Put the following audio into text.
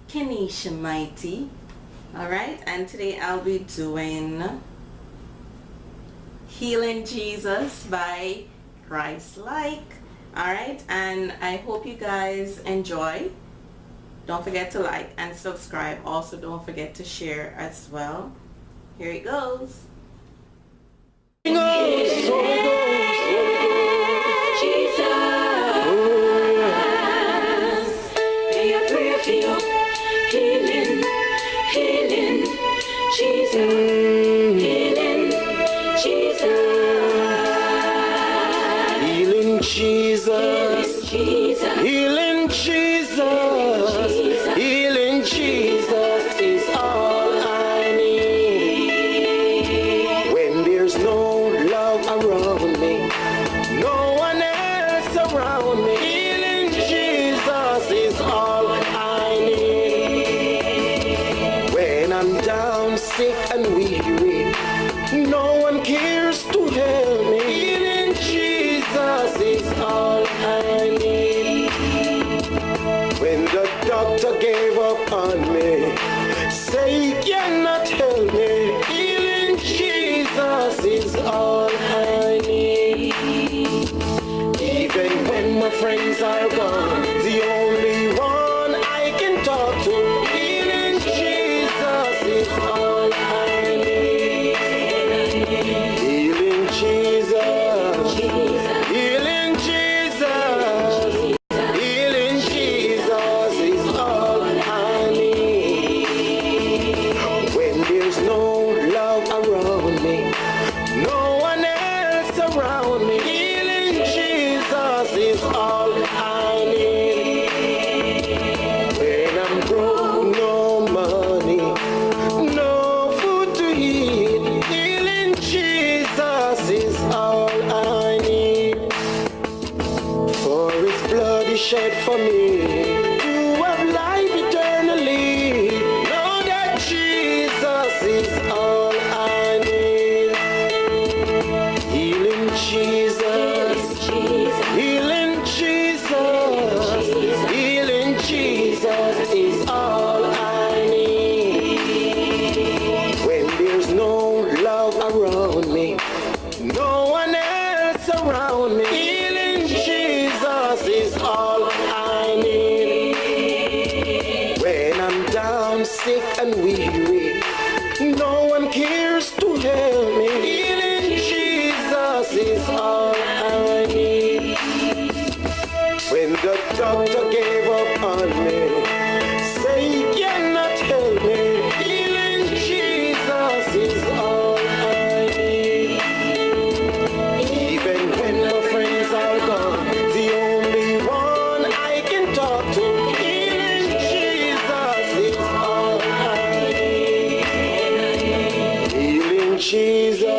Kenisha Mighty. Alright, and today I'll be doing Healing Jesus by Christ-like. Alright, and I hope you guys enjoy. Don't forget to like and subscribe. Also, don't forget to share as well. Here it goes. Healing, healing, Jesus, healing, Jesus, healing Jesus, healing Jesus, healing Jesus is all I need. When there's no love around me, no one else around me, healing Jesus is all I need. When I'm down, sick and weary, no one cares to help me, healing Jesus is all I need. When the doctor gave up on me, say he cannot help me, healing Jesus is all I need. Even when my friends are gone, the only one I can talk to, healing Jesus is all I need. Healing Jesus, healing Jesus, healing Jesus is all I need. When there's no love around me, no one else around me, healing Jesus is all I need. When I'm broke, no money, no food to eat, healing Jesus is all I need. For his blood is shed for me to have life eternally. Know that Jesus is all I need. Healing Jesus, healing Jesus, healing Jesus is all I need. When there's no love around me, no one else around me, healing Jesus is all I need. When I'm down, sick and weary, no one cares to help me, healing Jesus is all I need. When the doctor gave up on me, say he cannot help me, healing Jesus is all I need. Even when my friends are gone, the only one I can talk to, healing Jesus is all I need. Healing Jesus,